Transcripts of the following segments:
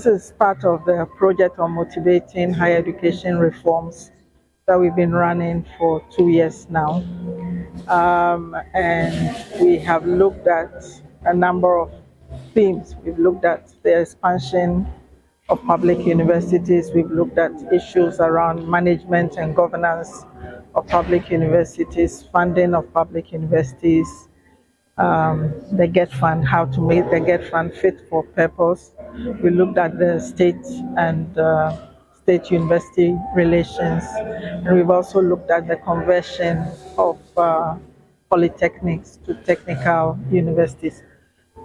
This is part of the project on motivating higher education reforms that we've been running for 2 years now. And we have looked at a number of themes. We've looked at the expansion of public universities. We've looked at issues around management and governance of public universities, funding of public universities, the GET Fund, how to make the GET Fund fit for purpose. We looked at the state and state university relations, and we've also looked at the conversion of polytechnics to technical universities.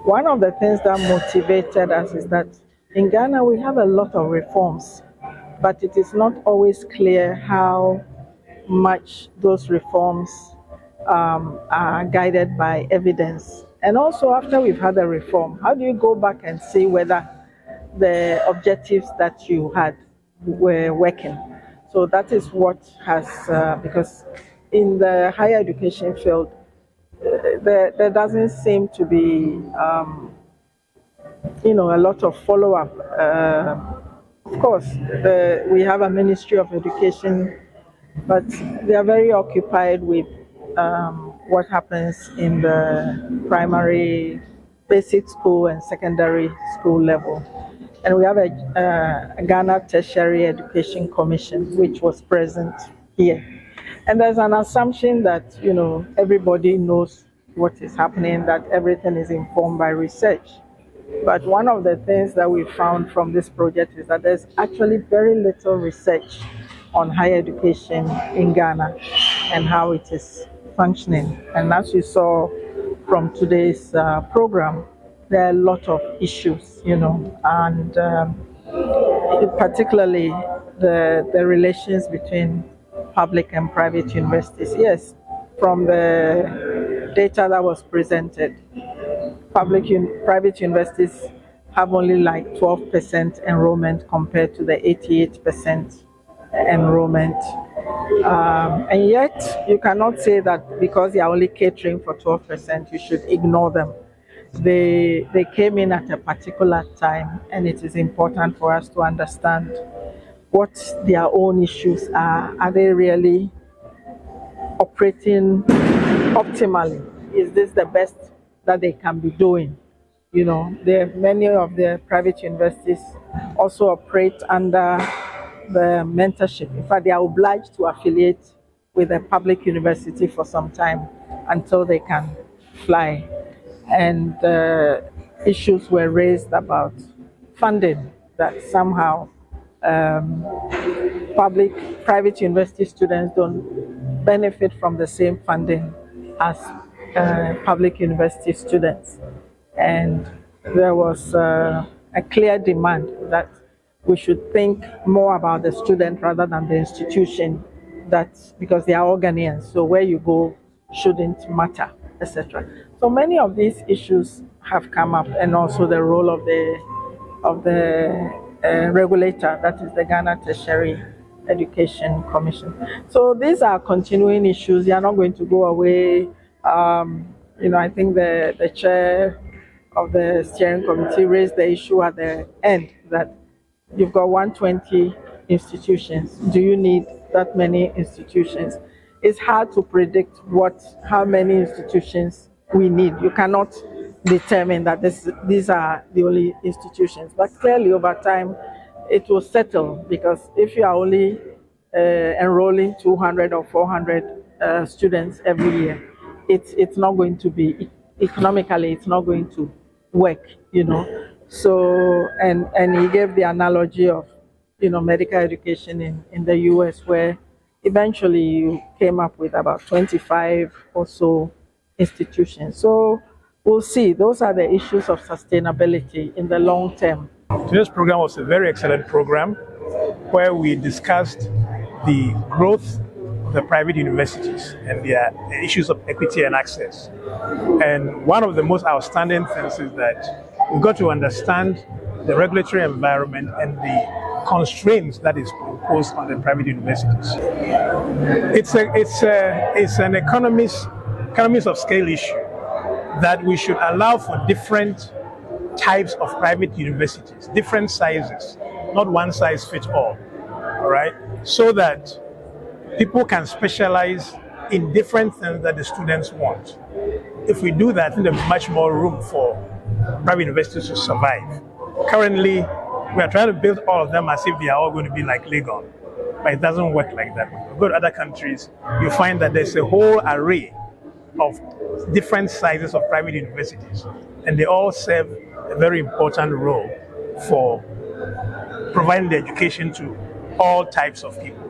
One of the things that motivated us is that in Ghana we have a lot of reforms, but it is not always clear how much those reforms are guided by evidence. And also, after we've had a reform, how do you go back and see whether the objectives that you had were working? So that is what has, because in the higher education field, there doesn't seem to be, a lot of follow-up. Of course, we have a Ministry of Education, but they are very occupied with what happens in the primary, basic school and secondary school level. And we have a Ghana Tertiary Education Commission, which was present here. And there's an assumption that, everybody knows what is happening, that everything is informed by research. But one of the things that we found from this project is that there's actually very little research on higher education in Ghana and how it is functioning. And as you saw from today's program, there are a lot of issues, and particularly the relations between public and private universities. Yes, from the data that was presented, private universities have only like 12% enrollment compared to the 88% enrollment. And yet, you cannot say that because they are only catering for 12%, you should ignore them. They came in at a particular time, and it is important for us to understand what their own issues are. Are they really operating optimally? Is this the best that they can be doing? Many of the private universities also operate under the mentorship. In fact, they are obliged to affiliate with a public university for some time until they can fly. And issues were raised about funding, that somehow private university students don't benefit from the same funding as public university students. And there was a clear demand that we should think more about the student rather than the institution, because they are all Ghanaians, so where you go shouldn't matter, etc. So many of these issues have come up, and also the role of the regulator, that is the Ghana Tertiary Education Commission. So these are continuing issues. They are not going to go away. I think the chair of the steering committee raised the issue at the end that you've got 120 institutions. Do you need that many institutions? It's hard to predict how many institutions we need. You cannot determine that these are the only institutions. But clearly, over time, it will settle, because if you are only enrolling 200 or 400 students every year, it's not going to be, economically, it's not going to work, So, and he gave the analogy of, medical education in the US, where eventually you came up with about 25 or so institutions. So we'll see. Those are the issues of sustainability in the long term. Today's program was a very excellent program where we discussed the growth of the private universities and the issues of equity and access. And one of the most outstanding things is that we've got to understand the regulatory environment and the constraints that is imposed on the private universities. It's an economies of scale issue that we should allow for different types of private universities, different sizes, not one size fits all right? So that people can specialize in different things that the students want. If we do that, I think there's much more room for private universities to survive. Currently, we are trying to build all of them as if they are all going to be like Legon, but it doesn't work like that. When you go to other countries, you find that there's a whole array of different sizes of private universities, and they all serve a very important role for providing the education to all types of people.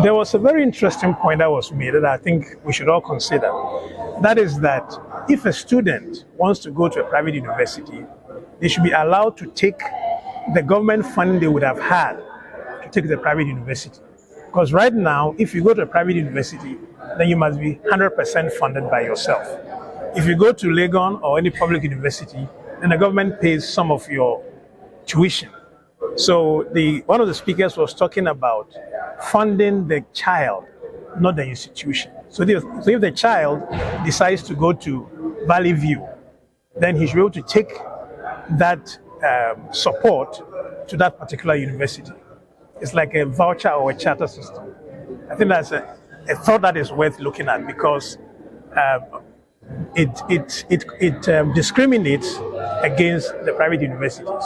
There was a very interesting point that was made that I think we should all consider. That is that if a student wants to go to a private university, they should be allowed to take the government funding they would have had to take the private university. Because right now, if you go to a private university, then you must be 100% funded by yourself. If you go to Legon or any public university, then the government pays some of your tuition. So one of the speakers was talking about funding the child, not the institution. So if the child decides to go to Valley View, then he should be able to take that support to that particular university. It's like a voucher or a charter system. I think that's a thought that is worth looking at, because it discriminates against the private universities.